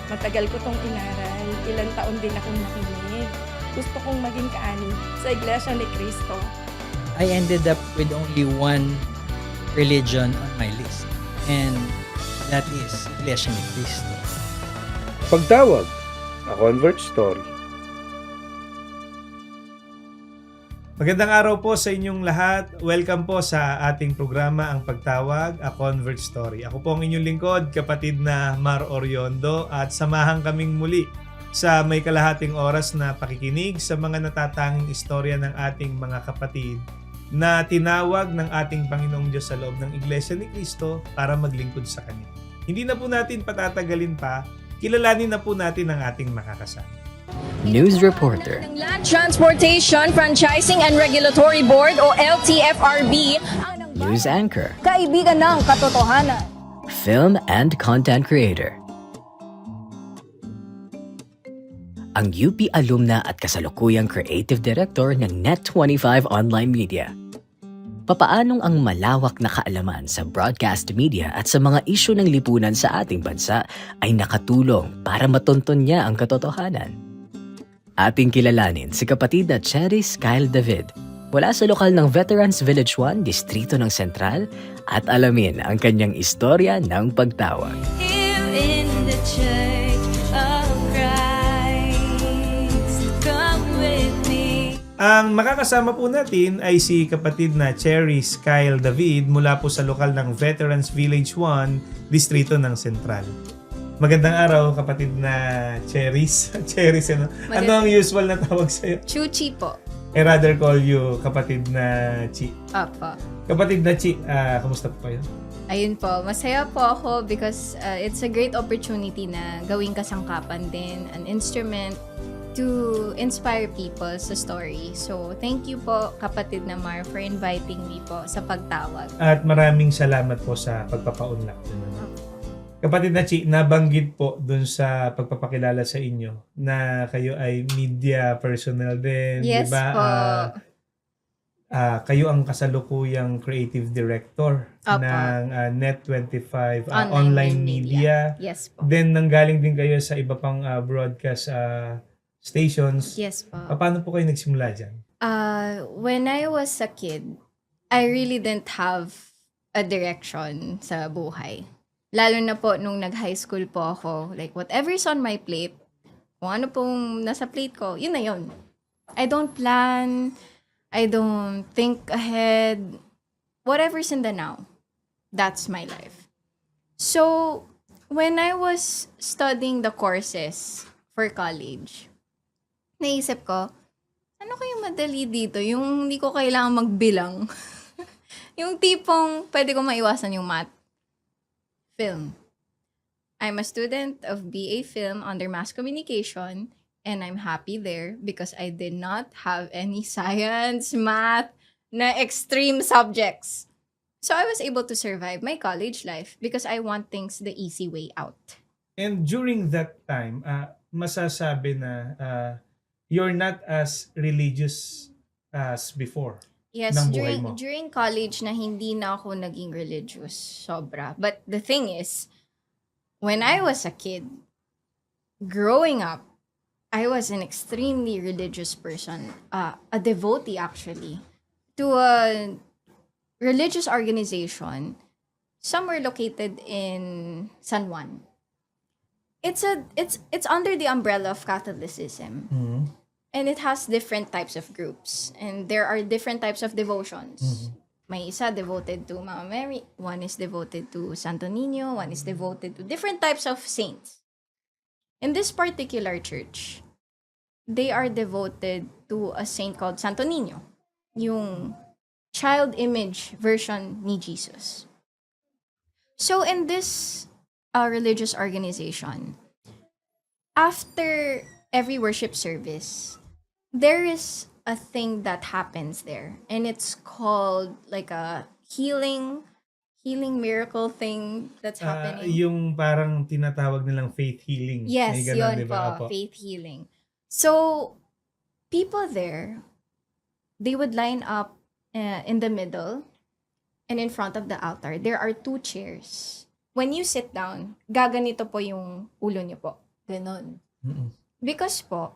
Matagal ko 'tong inaral, ilang taon din akong nakinig. Gusto kong maging kaani sa Iglesia ni Cristo. I ended up with only one religion on my list, and that is Iglesia ni Cristo. Pagtawag, A Convert Story. Magandang araw po sa inyong lahat. Welcome po sa ating programa Ang Pagtawag, A Convert Story. Ako po ang inyong lingkod, kapatid na Mar Oriondo, at samahan kaming muli sa may kalahating oras na pakikinig sa mga natatanging istorya ng ating mga kapatid na tinawag ng ating Panginoong Diyos sa loob ng Iglesia ni Cristo para maglingkod sa Kanya. Hindi na po natin patatagalin pa, kilalanin na po natin ang ating makakasama. News reporter, Ng Land Transportation Franchising and Regulatory Board o LTFRB ang news anchor, kaibigan ng katotohanan. film and content creator. Ang UP alumna at kasalukuyang creative director ng Net25 Online Media. Papaanong ang malawak na kaalaman sa broadcast media at sa mga isyu ng lipunan sa ating bansa ay nakatulong para matunton niya ang katotohanan? Ating kilalanin si kapatid na Cheris Kyle David mula sa lokal ng Veterans Village 1, Distrito ng Sentral, at alamin ang kanyang istorya ng pagtawag. Here in the Church of Christ, come with me. Ang makakasama po natin ay si kapatid na Cheris Kyle David mula po sa lokal ng Veterans Village 1, Distrito ng Sentral. Magandang araw, kapatid na Cheris. Cheris, ano? Ano ang usual na tawag sa'yo? Chuchi po. I rather call you kapatid na Chi. Apa. Kapatid na Chi, kamusta po kayo? Ayun po, masaya po ako because it's a great opportunity na gawing kasangkapan din, an instrument to inspire people sa story. So, thank you po, kapatid na Mar, for inviting me po sa pagtawag. At maraming salamat po sa pagpapaunlak. Kapatid na Chi, nabanggit po dun sa pagpapakilala sa inyo na kayo ay media personnel din, Yes di ba? po. Kayo ang kasalukuyang creative director Opo. ng Net25 Online online media. media. Yes po. Then nanggaling din kayo sa iba pang broadcast stations. Yes po. Paano po kayo nagsimula dyan? When I was a kid, I really didn't have a direction sa buhay. Lalo na po nung nag-high school po ako, like whatever's on my plate, kung ano pong nasa plate ko, yun na yun. I don't plan, I don't think ahead, whatever's in the now, that's my life. So, when I was studying the courses for college, naisip ko, ano kayong madali dito? Yung hindi ko kailangan magbilang. Yung tipong pwede ko maiwasan yung math. Film. I'm a student of BA Film under Mass Communication, and I'm happy there because I did not have any science, math, na extreme subjects. So I was able to survive my college life because I want things the easy way out. And during that time, masasabi na you're not as religious as before. Yes, ng buhay mo. during college na hindi na ako naging religious, sobra. But the thing is, when I was a kid, growing up, I was an extremely religious person, a devotee actually, to a religious organization somewhere located in San Juan. It's under the umbrella of Catholicism. Mhm. And it has different types of groups. And there are different types of devotions. May isa devoted to Mama Mary. One is devoted to Santo Niño. One is devoted to different types of saints. In this particular church, they are devoted to a saint called Santo Niño. Yung child image version ni Jesus. So in this religious organization, after every worship service, there is a thing that happens there, and it's called like a healing miracle thing that's happening. Yung parang tinatawag nilang faith healing. Yes, May ganun, yun di ba? po, Apo. faith healing. So, people there, they would line up in the middle, and in front of the altar, there are two chairs. When you sit down, gaganito po yung ulo niyo po. Ganon. Mm-mm. Because po,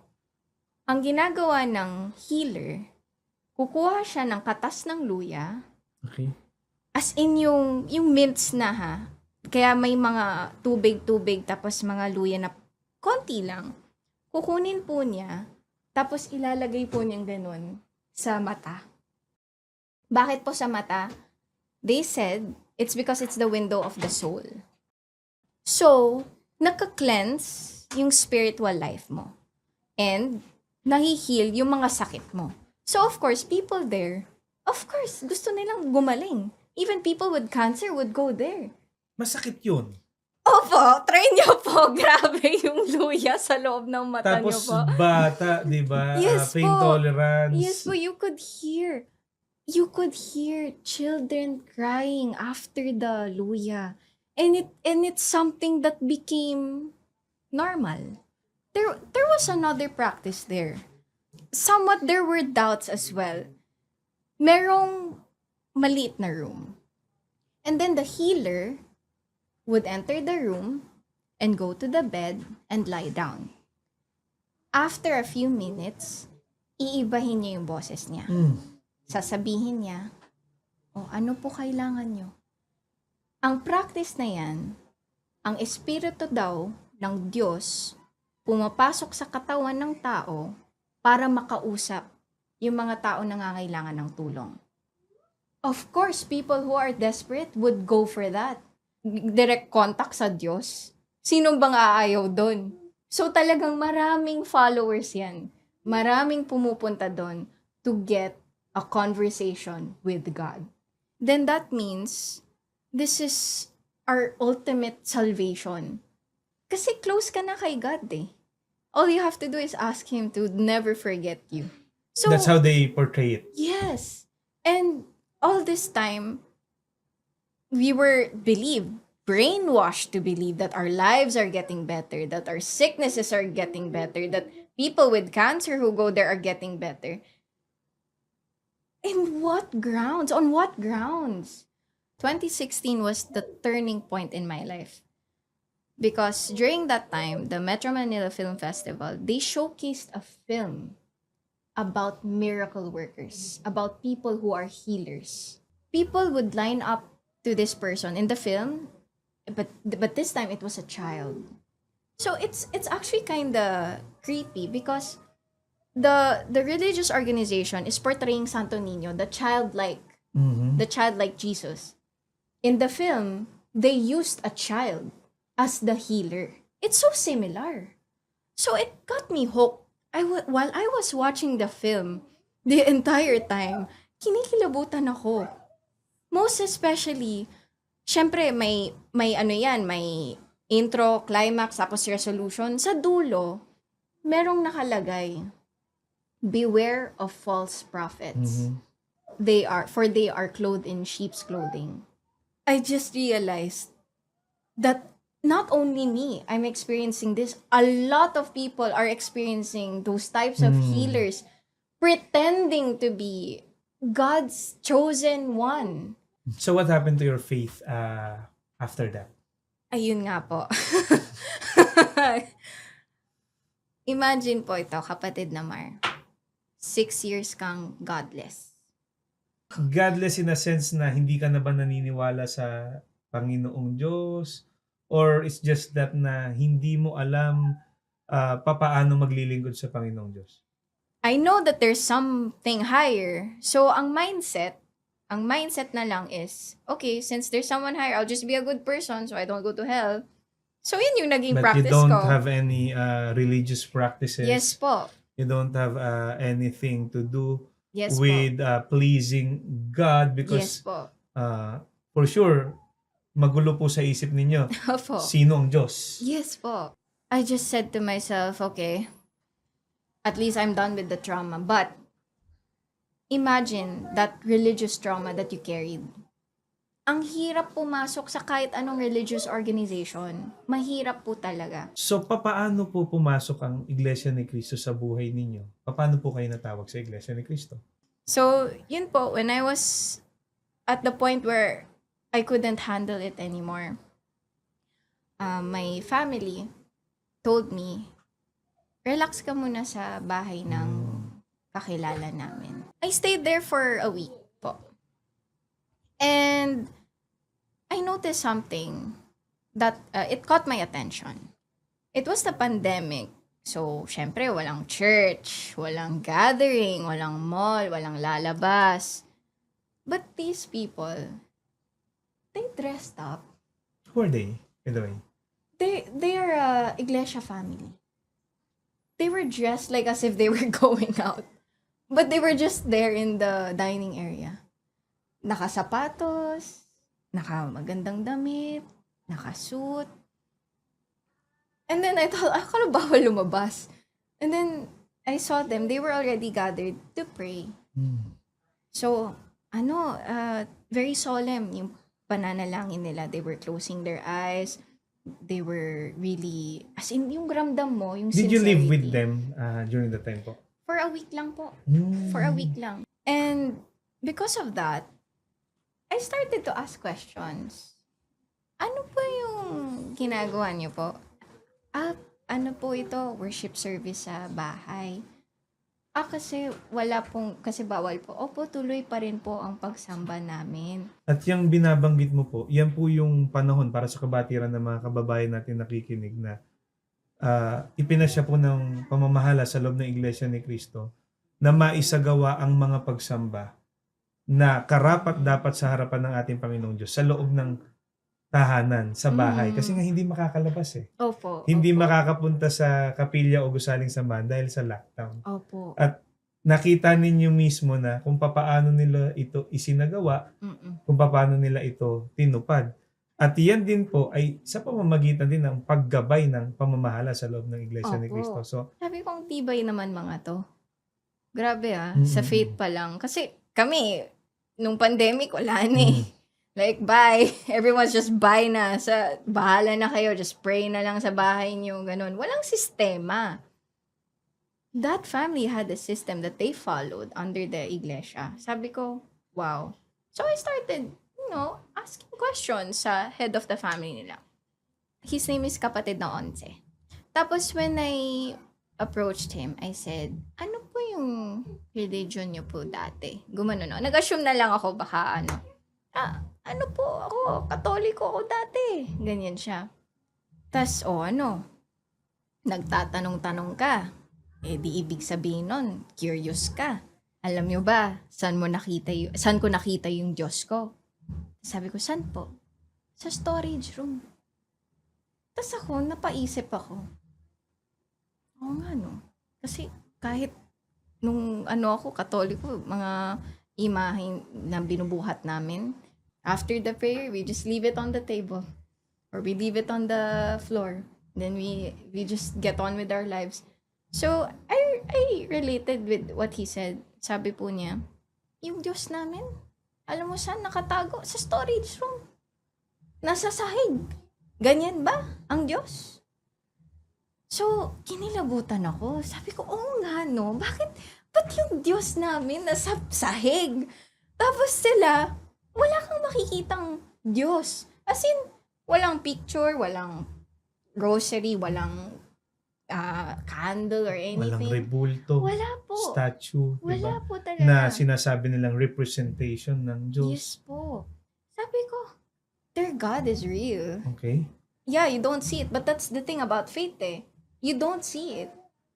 ang ginagawa ng healer, kukuha siya ng katas ng luya, Okay. as in yung mints na ha. Kaya may mga tubig-tubig tapos mga luya na konti lang. Kukunin po niya, tapos ilalagay po niyang ganun sa mata. Bakit po sa mata? They said, it's because it's the window of the soul. So, naka-cleanse yung spiritual life mo. And, nahi-heal yung mga sakit mo. So, of course, people there, of course, gusto nilang gumaling. Even people with cancer would go there. Masakit yun. Opo, try niyo po. Grabe yung luya sa loob ng mata niyo Tapos po. bata, di ba? Yes Pain po. tolerance. Yes po, you could hear children crying after the luya. And it's something that became normal. There was another practice there. Somewhat there were doubts as well. Merong maliit na room. And then the healer would enter the room and go to the bed and lie down. After a few minutes, iibahin niya yung boses niya. Sasabihin niya, ano po kailangan nyo? Ang practice na yan, ang espiritu daw ng Diyos pumapasok sa katawan ng tao para makausap yung mga tao na nangangailangan ng tulong. Of course, people who are desperate would go for that. Direct contact sa Diyos. Sino bang aayaw doon? So talagang maraming followers yan. Maraming pumupunta doon to get a conversation with God. Then that means, this is our ultimate salvation. Kasi close ka na kay God eh. All you have to do is ask Him to never forget you. So, That's how they portray it. yes. And all this time, we were brainwashed to believe that our lives are getting better, that our sicknesses are getting better, that people with cancer who go there are getting better. In what grounds? On what grounds? 2016 was the turning point in my life. Because during that time, the Metro Manila Film Festival, they showcased a film about miracle workers, about people who are healers. People would line up to this person in the film, but this time it was a child. So it's actually kind of creepy because the religious organization is portraying Santo Niño, the childlike Jesus. In the film, they used a child as the healer. It's so similar. So it got me hooked. While I was watching the film, the entire time, kinikilabutan ako. Most especially, syempre may intro, climax, tapos resolution. Sa dulo, merong nakalagay, beware of false prophets. They are clothed in sheep's clothing. I just realized that not only me, I'm experiencing this. A lot of people are experiencing those types of healers pretending to be God's chosen one. So what happened to your faith after that? Ayun nga po. Imagine po ito, kapatid na Mar. 6 years kang godless. Godless in a sense na hindi ka na ba naniniwala sa Panginoong Diyos? Or it's just that na hindi mo alam papaano maglilingkod sa Panginoong Diyos? I know that there's something higher. So, ang mindset na lang is, okay, since there's someone higher, I'll just be a good person so I don't go to hell. So, yun yung naging But practice you don't ko. have any religious practices? Yes po. You don't have anything to do Yes with pleasing God po. Yes because po. for sure, magulo po sa isip ninyo. Opo. Sino ang Diyos? Yes po. I just said to myself, okay, at least I'm done with the trauma. But imagine that religious trauma that you carried. Ang hirap pumasok sa kahit anong religious organization. Mahirap po talaga. So, papaano po pumasok ang Iglesia ni Cristo sa buhay ninyo? Paano po kayo natawag sa Iglesia ni Cristo? So, yun po, when I was at the point where I couldn't handle it anymore, my family told me, relax ka muna sa bahay ng kakilala namin. I stayed there for a week po. And I noticed something that it caught my attention. It was the pandemic. So, syempre, walang church, walang gathering, walang mall, walang lalabas. But these people, they dressed up. Who are they, by the way? They are a iglesia family. They were dressed like as if they were going out. But they were just there in the dining area. Nakasapatos, nakamagandang damit, nakasuit. And then I thought, akala bawal lumabas. And then I saw them, they were already gathered to pray. So, very solemn yung pananalangin nila. They were closing their eyes. They were really, as in, yung ramdam mo, yung Did you live sincerity. with them during the time po? For a week lang po. For a week lang. And because of that, I started to ask questions. Ano po yung ginagawa niyo po? Ano po ito? Worship service sa bahay. Kasi kasi bawal po. Opo, tuloy pa rin po ang pagsamba namin. At yung binabanggit mo po, yan po yung panahon para sa kabatiran ng mga kababayan natin nakikinig na ipinasya po ng pamamahala sa loob ng Iglesia ni Cristo na maisagawa ang mga pagsamba na karapat dapat sa harapan ng ating Panginoong Diyos sa loob ng tahanan, sa bahay. Kasi nga hindi makakalabas eh. Opo. Hindi opo. makakapunta sa kapilya o gusaling sambahan dahil sa lockdown. Opo. At nakita ninyo mismo na kung paano nila ito isinagawa, Mm-mm. kung paano nila ito tinupad. At yan din po ay sa pamamagitan din ng paggabay ng pamamahala sa loob ng Iglesia ni Opo. Cristo. So, Sabi kong tibay naman mga to. Grabe Mm-mm. sa faith pa lang. Kasi kami, nung pandemic, wala na eh. Like, bye. Everyone's just bye na. Bahala na kayo. Just pray na lang sa bahay niyo. Ganun. Walang sistema. That family had a system that they followed under the iglesia. Sabi ko, wow. So I started, asking questions sa head of the family nila. His name is kapatid na Once. Tapos when I approached him, I said, ano po yung religion niyo po dati? Gumano no. Nag-assume na lang ako baka ano po ako, Katoliko ako dati. Ganyan siya. Tas, nagtatanong-tanong ka. Di ibig sabihin nun, curious ka. Alam nyo ba, saan ko nakita yung Diyos ko? Sabi ko, saan po? Sa storage room. Tas ako, napaisip ako. Oo nga, no? Kasi kahit nung ako, Katoliko, mga imahe na binubuhat namin, after the prayer, we just leave it on the table. Or we leave it on the floor. Then we just get on with our lives. So, I related with what he said. Sabi po niya, yung Diyos namin, alam mo saan nakatago? Sa storage room. Nasa sahig. Ganyan ba ang Diyos? So, kinilabutan ako. Sabi ko, oo nga no, ba't yung Diyos namin nasa sahig? Tapos sila, wala kang makikitang Diyos. As in, walang picture, walang grocery, walang candle or anything. walang rebulto, Wala po. statue, Wala diba? po talaga. Na sinasabi nilang representation ng Diyos. Yes po. Sabi ko, their God is real. Okay? Yeah, you don't see it. But that's the thing about faith eh. You don't see it.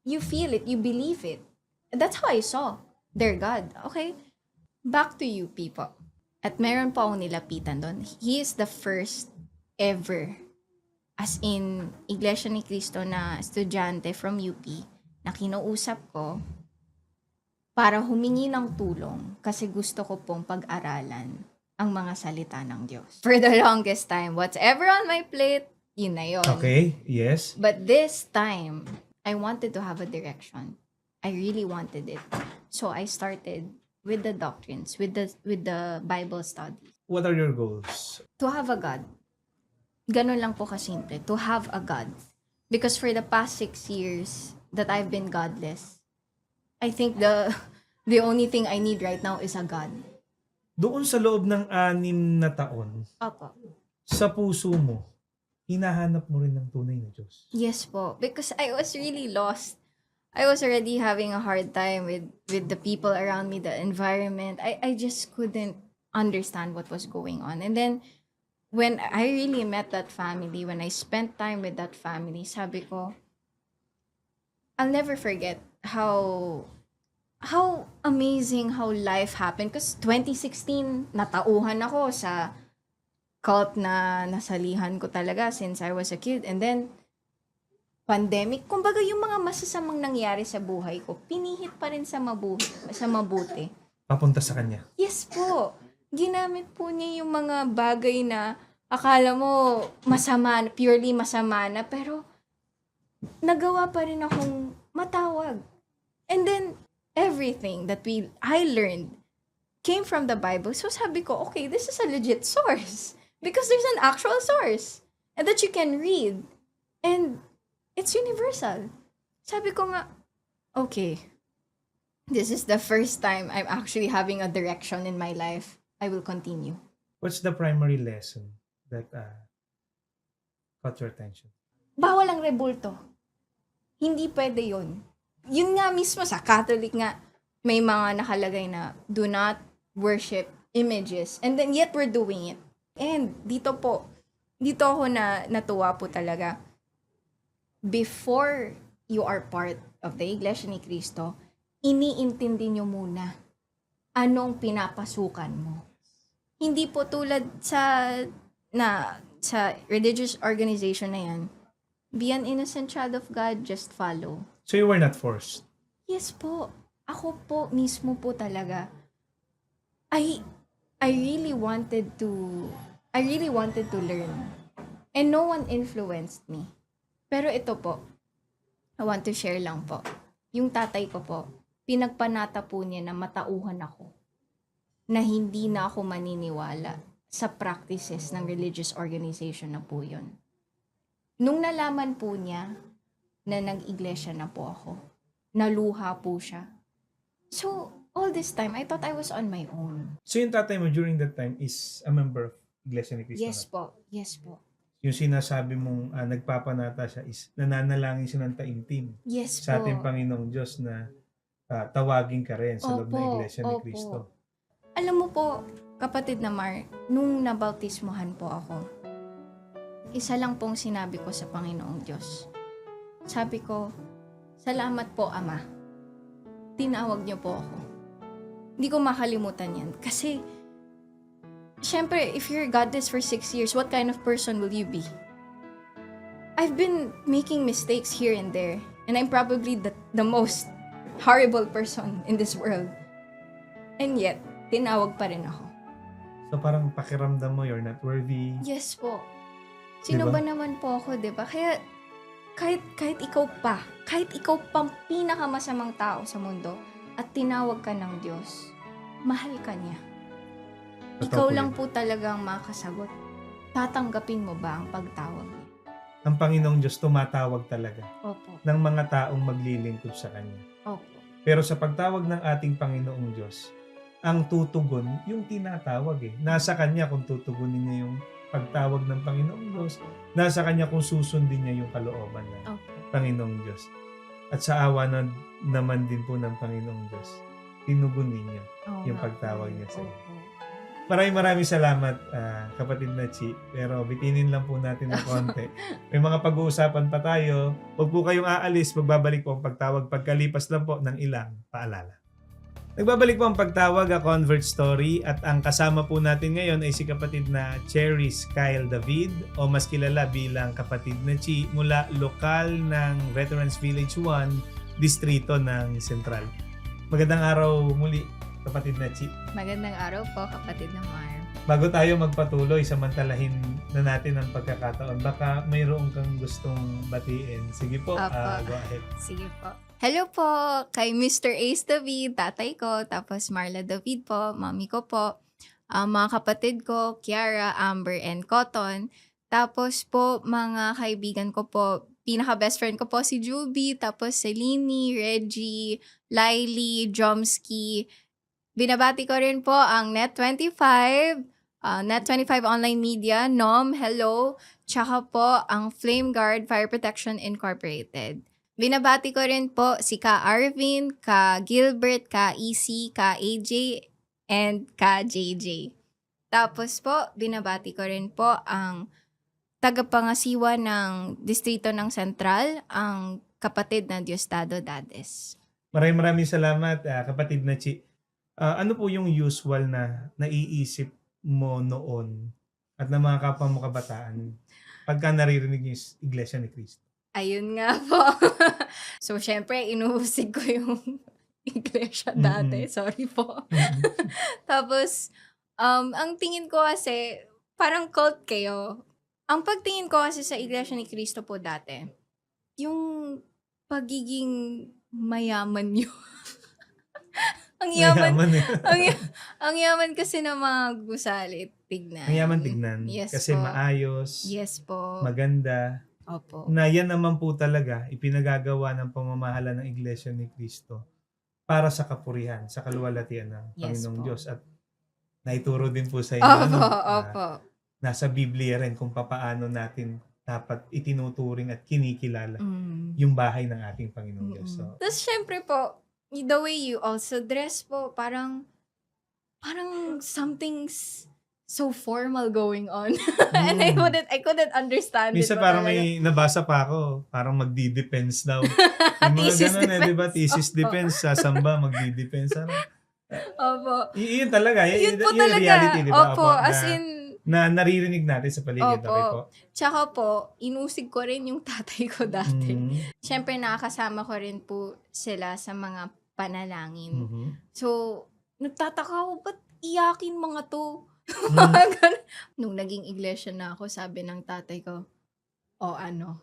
You feel it. You believe it. That's how I saw their God. Okay? Back to you, people. At meron po akong nilapitan doon. He is the first ever, as in, Iglesia ni Cristo na estudyante from UP na kinausap ko para humingi ng tulong kasi gusto ko pong pag-aralan ang mga salita ng Diyos. For the longest time, whatever on my plate, yun na yun. Okay, yes. But this time, I wanted to have a direction. I really wanted it. So I started with the doctrines, with the Bible study. What are your goals? To have a God. Ganun lang po kasimple. To have a God. Because for the past 6 years that I've been godless, I think the only thing I need right now is a God. Doon sa loob ng 6 na taon, Opo. sa puso mo, hinahanap mo rin ng tunay na Diyos. Yes po, because I was really lost. I was already having a hard time with the people around me, the environment. I just couldn't understand what was going on. And then, when I really met that family, when I spent time with that family, sabi ko, I'll never forget how amazing how life happened. Because 2016, natauhan ako sa cult na nasalihan ko talaga since I was a kid. And then, pandemic, kumbaga yung mga masasamang nangyari sa buhay ko, pinihit pa rin sa mabuti. Papunta sa Kanya. Yes po. Ginamit po niya yung mga bagay na akala mo masama, purely masama na, pero nagawa pa rin akong matawag. And then, everything that I learned came from the Bible. So sabi ko, okay, this is a legit source. Because there's an actual source. And that you can read. And it's universal. Sabi ko nga, okay, this is the first time I'm actually having a direction in my life. I will continue. What's the primary lesson that caught your attention? Bawal ang rebulto. Hindi pwede yun. Yun nga mismo sa Catholic nga, may mga nakalagay na do not worship images. And then yet we're doing it. And dito ako natuwa po talaga. Before you are part of the Iglesia ni Cristo, iniintindi nyo muna anong pinapasukan mo. Hindi po tulad sa religious organization na yan, be an innocent child of God, just follow. So you were not forced? Yes po. Ako po, mismo po talaga. I really wanted to learn. And no one influenced me. Pero ito po, I want to share lang po. Yung tatay ko po, pinagpanata po niya na matauhan ako. Na hindi na ako maniniwala sa practices ng religious organization na po yun. Nung nalaman po niya na nag-iglesia na po ako, naluha po siya. So, all this time, I thought I was on my own. So yung tatay mo during that time is a member of Iglesia ni Cristo? Yes po, yes po. Yung sinasabi mong nagpapanata siya is nananalangin siya ng taimtim Yes sa po. ating Panginoong Diyos na tawagin ka rin sa loob ng Iglesia ni opo. Cristo. Alam mo po, kapatid na Mar, nung nabautismohan po ako, isa lang pong sinabi ko sa Panginoong Diyos. Sabi ko, salamat po, Ama. Tinawag niyo po ako. Hindi ko makalimutan yan. Kasi, syempre, if you're godless for 6 years, what kind of person will you be? I've been making mistakes here and there. And I'm probably the most horrible person in this world. And yet, tinawag pa rin ako. So parang pakiramdam mo, you're not worthy. Yes po. Sino Diba? ba naman po ako, diba? Kaya, kahit ikaw pang pinakamasamang tao sa mundo, at tinawag ka ng Diyos, mahal ka niya. Totoo Ikaw po lang yun. po talaga ang makasagot. Tatanggapin mo ba ang pagtawag niya? Ang Panginoong Diyos tumatawag talaga Opo. ng mga taong maglilingkod sa Kanya. Opo. Pero sa pagtawag ng ating Panginoong Diyos, ang tutugon, yung tinatawag eh. Nasa Kanya kung tutugunin niya yung pagtawag ng Panginoong Diyos. Nasa Kanya kung susundin niya yung kalooban ng Opo. Panginoong Diyos. At sa awa naman din po ng Panginoong Diyos, tinugon ninyo Oo yung nga pagtawag po. niya sa inyo. Opo. Maraming salamat, kapatid na Chi. Pero bitinin lang po natin ng konti. May mga pag-uusapan pa tayo. Huwag po kayong aalis. Magbabalik po ang pagtawag pagkalipas lang po ng ilang paalala. Nagbabalik po ang pagtawag, A Convert Story. At ang kasama po natin ngayon ay si kapatid na Cheris Kyle David o mas kilala bilang kapatid na Chi mula lokal ng Veterans Village 1, distrito ng Central. Magandang araw muli, kapatid na Chi. Magandang araw po, kapatid na Mar. Bago tayo magpatuloy, samantalahin na natin ang pagkakataon. Baka mayroon kang gustong batiin. Sige po, Apo. go ahead. Sige po. Hello po kay Mr. Ace David, tatay ko, tapos Marla David po, mami ko po, mga kapatid ko, Kiara, Amber, and Cotton. Tapos po, mga kaibigan ko po, pinaka-best friend ko po si Juby, tapos Selini, Reggie, Laili, Jomski. Binabati ko rin po ang Net25, Net25 Online Media, Nom, hello. Tsaka po ang Flame Guard Fire Protection Incorporated. Binabati ko rin po si Ka Arvin, Ka Gilbert, Ka EC, Ka AJ, and Ka JJ. Tapos po, binabati ko rin po ang tagapangasiwa ng Distrito ng Sentral, ang kapatid na Diosdado Dades. Maraming salamat, kapatid na Chi. Ano po yung usual na naiisip mo noon at ng mga kapwa mo kabataan pagka naririnig yung Iglesia ni Cristo? Ayun nga po. So, syempre, inuhusig ko yung iglesia dati. Sorry po. Tapos, ang tingin ko kasi, parang cult kayo. Ang pagtingin ko kasi sa Iglesia ni Cristo po dati, yung pagiging mayaman nyo. Ang yaman, Mayaman eh. ang yaman kasi ng mga gusali, tignan. Ang yaman tignan. Yes Kasi po. maayos, Yes po. maganda. Opo. Na yan naman po talaga ipinagagawa ng pamamahala ng Iglesia ni Cristo para sa kapurihan, sa kaluwalhatian ng Yes Panginoong po. Diyos. At naituro din po sa inyo, Opo, opo. nasa Biblia rin kung papaano natin dapat itinuturing at kinikilala Mm. yung bahay ng ating Panginoong Diyos. So, Tapos syempre po, the way you also dress po, parang something's so formal going on. And I couldn't understand minsan it. parang may nabasa pa ako, parang magdi-depends daw. Yung mga Thesis ganun di ba? defense. Thesis Opo. defense sa samba, magdi-depends. Opo. Yun talaga. Yun po yung talaga. reality, di ba? Opo, as na, in, na naririnig natin sa paligid. Opo. Okay po. tsaka po, inusig ko rin yung tatay ko dati. Mhm. Siyempre, nakakasama ko rin po sila sa mga panalangin. Mhm. So, nagtataka ako, ba't iyakin mga to? Mhm. Ganun. Nung naging iglesia na ako, sabi ng tatay ko, o ano,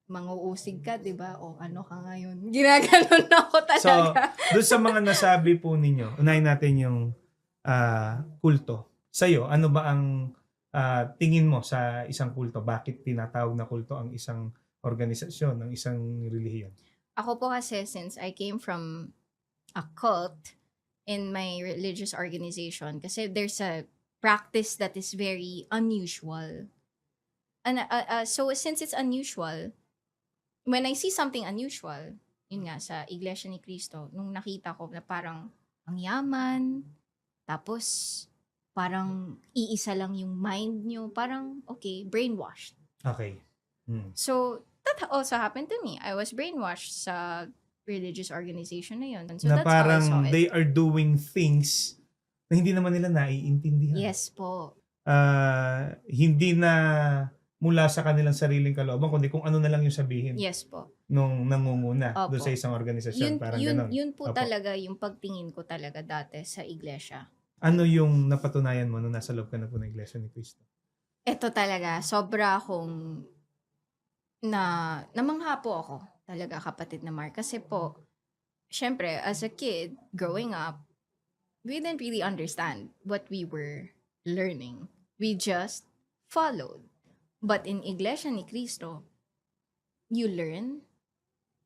manguusig ka, di ba? O ano ka ngayon? Ginaganon ako So, talaga. doon sa mga nasabi po ninyo, unahin natin yung kulto. Sa'yo, ano ba ang tingin mo sa isang kulto? Bakit tinatawag na kulto ang isang organisasyon, ang isang relihiyon? Ako po kasi, since I came from a cult in my religious organization, kasi there's a practice that is very unusual. And so, since it's unusual, when I see something unusual, yun nga, sa Iglesia ni Cristo, nung nakita ko na parang ang yaman, tapos parang iisa lang yung mind nyo, parang, okay, brainwashed. Okay. Hmm. So, that also happened to me. I was brainwashed sa religious organization na yun. So, Na that's how I saw parang it. they are doing things na hindi naman nila naiintindihan. Yes po. Hindi na mula sa kanilang sariling kalooban, kundi kung ano na lang yung sabihin Yes po. nung nangunguna Opo. doon sa isang organisasyon. Parang ganon. Yun po Opo. talaga yung pagtingin ko talaga dati sa iglesia. Ano yung napatunayan mo nung nasa loob ka na po ng Iglesia ni Cristo? Ito talaga, sobra akong namangha po ako talaga, kapatid na Mark. Kasi po, syempre, as a kid, growing up, we didn't really understand what we were learning. We just followed. But in Iglesia ni Cristo, you learn,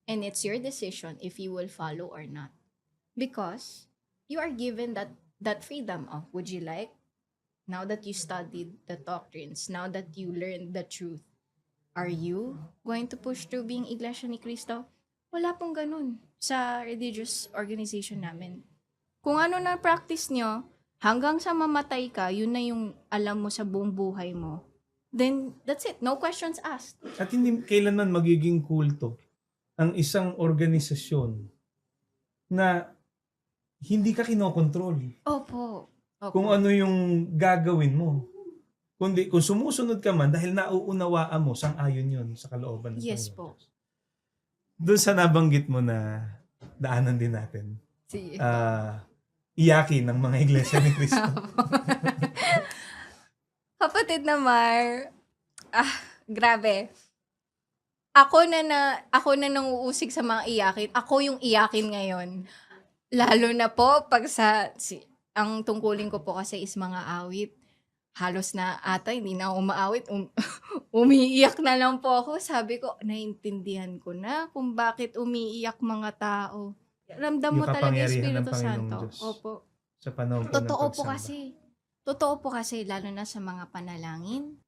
and it's your decision if you will follow or not. Because you are given that freedom of, would you like, now that you studied the doctrines, now that you learned the truth, are you going to push through being Iglesia ni Cristo? Wala pong ganun sa religious organization namin. Kung ano na practice nyo, hanggang sa mamatay ka, yun na yung alam mo sa buong buhay mo. Then, that's it. No questions asked. At hindi kailanman magiging kulto ang isang organisasyon na hindi ka kinokontrol Opo. Opo. kung ano yung gagawin mo. Kundi kung sumusunod ka man dahil nauunawaan mo sang-ayon yun sa kalooban ng Yes Panginoon. po. Doon sa nabanggit mo na daanan din natin, Sige. iyakin ng mga iglesia ni Cristo. Kapatid na Mar, grabe. Ako na nanguusig sa mga iyakin. Ako yung iyakin ngayon. Lalo na po pag ang tungkulin ko po kasi is mga awit. Halos na ata, hindi na ako umaawit. Umiiyak na lang po ako. Sabi ko, naintindihan ko na kung bakit umiiyak mga tao. Ramdam mo Yung talaga yung kapangyarihan ng Espiritu Panginoong Santo. Diyos. Opo. Sa panahon po ng Totoo po pagsamba. kasi. Totoo po kasi, lalo na sa mga panalangin.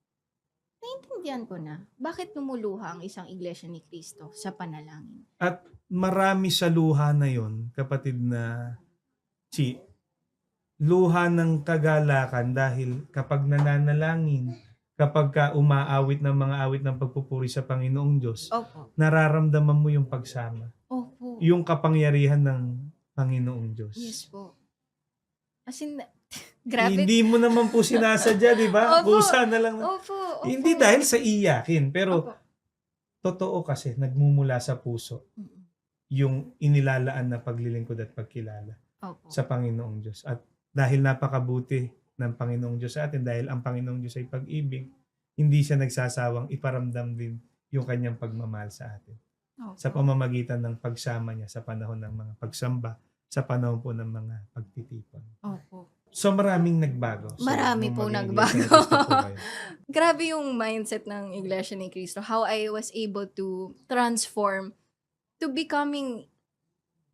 naintindihan ko na bakit lumuluha ang isang Iglesia ni Cristo sa panalangin. At marami sa luha na yon, kapatid na Chi, luha ng kagalakan dahil kapag nananalangin, kapag ka umaawit ng mga awit ng pagpupuri sa Panginoong Diyos, Opo. nararamdaman mo yung pagsama, Opo. yung kapangyarihan ng Panginoong Diyos. Yes po. As in, grabe. Hindi mo naman po sinasadya, di ba? Opo. Busa na lang. Opo. Hindi dahil sa iyakin, pero Opo. totoo kasi, nagmumula sa puso Mm-mm. yung inilalaan na paglilingkod at pagkilala Opo. sa Panginoong Diyos. At dahil napakabuti ng Panginoong Diyos sa atin, dahil ang Panginoong Diyos ay pag-ibig, hindi siya nagsasawang iparamdam din yung kanyang pagmamahal sa atin. Opo. Sa pamamagitan ng pagsama niya sa panahon ng mga pagsamba, sa panahon po ng mga pagtitipon. Opo. So maraming nagbago. So, Marami nung po maging nagbago. Iglesia ni Cristo po kayo. Grabe yung mindset ng Iglesia ni Cristo. How I was able to transform to becoming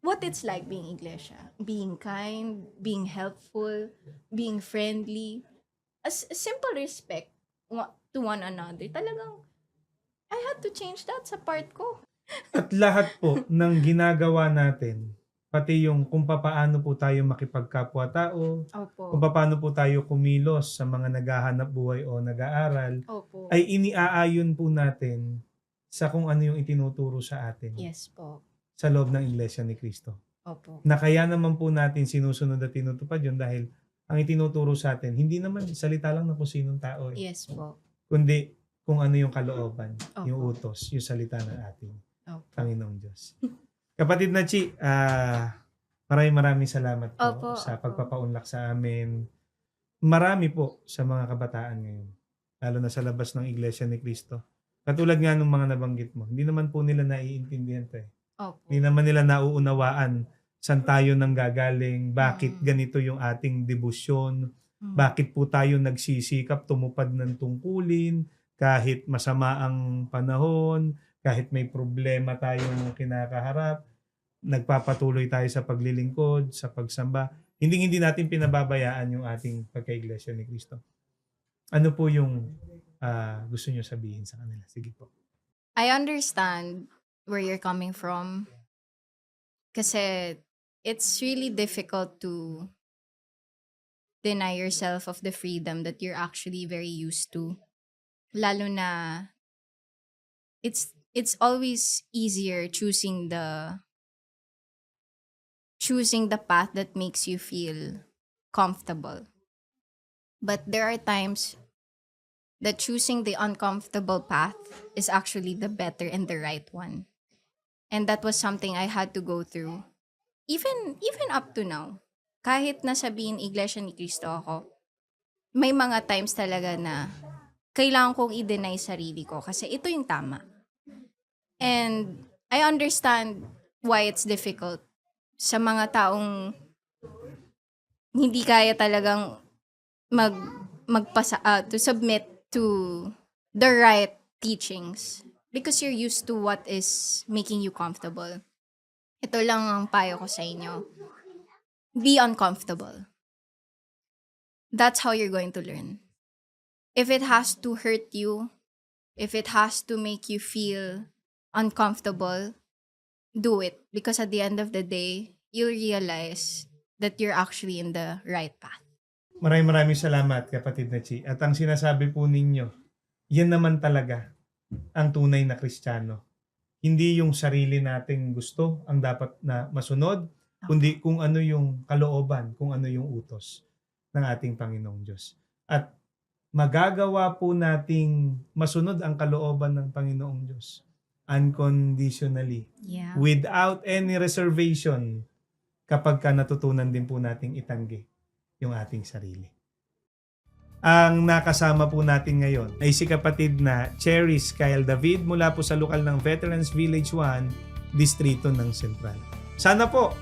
what it's like being Iglesia. Being kind, being helpful, being friendly. As simple respect to one another. Talagang, I had to change that sa part ko. At lahat po ng ginagawa natin, pati yung kung paano po tayo makipagkapwa-tao, Opo. kung paano po tayo kumilos sa mga naghahanap buhay o nag-aaral, Opo. ay iniaayon po natin sa kung ano yung itinuturo sa atin Yes po. sa loob ng Iglesia ni Cristo. Opo. Na kaya naman po natin sinusunod at tinutupad yun dahil ang itinuturo sa atin, hindi naman salita lang ng kung sinong tao Yes po. kundi kung ano yung kalooban, Opo. yung utos, yung salita ng ating Opo. Panginoong Diyos. Kapatid na Chi, maraming salamat po Opo, sa opo. pagpapaunlak sa amin. Marami po sa mga kabataan ngayon, lalo na sa labas ng Iglesia ni Cristo. Katulad nga ng mga nabanggit mo, hindi naman po nila naiintindihan to eh. Opo. Hindi naman nila nauunawaan saan tayo nanggagaling, bakit Mm. ganito yung ating debosyon, Mm. bakit po tayo nagsisikap tumupad ng tungkulin kahit masama ang panahon, kahit may problema tayong kinakaharap, nagpapatuloy tayo sa paglilingkod, sa pagsamba. Hindi natin pinababayaan yung ating pagka-Iglesia ni Cristo. Ano po yung gusto nyo sabihin sa kanila? Sige po. I understand where you're coming from. Kasi it's really difficult to deny yourself of the freedom that you're actually very used to. Lalo na it's always easier choosing the path that makes you feel comfortable. But there are times that choosing the uncomfortable path is actually the better and the right one. And that was something I had to go through. Even up to now. Kahit nasabihin Iglesia ni Cristo ako, may mga times talaga na kailangan kong i-deny sarili ko kasi ito yung tama. And I understand why it's difficult sa mga taong hindi kaya talagang to submit to the right teachings because you're used to what is making you comfortable. Ito lang ang payo ko sa inyo. Be uncomfortable. That's how you're going to learn. If it has to hurt you, if it has to make you feel uncomfortable, do it. Because at the end of the day, you'll realize that you're actually in the right path. Maraming salamat, kapatid na Chi. At ang sinasabi po ninyo, yan naman talaga ang tunay na Kristiyano. Hindi yung sarili nating gusto ang dapat na masunod, kundi kung ano yung kalooban, kung ano yung utos ng ating Panginoong Diyos. At magagawa po nating masunod ang kalooban ng Panginoong Diyos unconditionally, Yeah. without any reservation, kapag ka natutunan din po nating itanggi yung ating sarili. Ang nakasama po natin ngayon ay si kapatid na Cheris Kyle David mula po sa lokal ng Veterans Village 1, Distrito ng Central. Sana po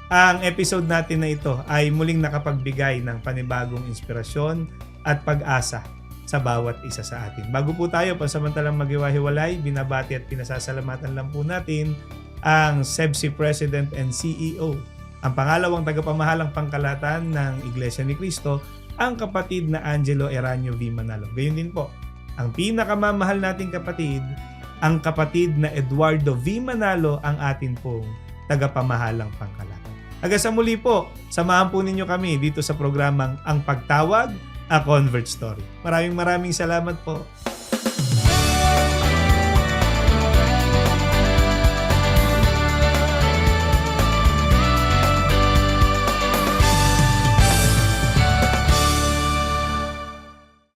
ang episode natin na ito ay muling nakapagbigay ng panibagong inspirasyon at pag-asa sa bawat isa sa atin. Bago po tayo pansamantalang maghiwa-hiwalay, binabati at pinasasalamatan lang po natin ang SEBSI President and CEO, ang pangalawang tagapamahalang pangkalahatan ng Iglesia ni Cristo, ang kapatid na Angelo Eranio V. Manalo. Gayun din po ang pinakamamahal nating kapatid, ang kapatid na Eduardo V. Manalo, ang atin pong tagapamahalang pangkalahatan. Hanggang sa muli po, samahan po ninyo kami dito sa programang Ang Pagtawag, A Convert Story. Maraming salamat po.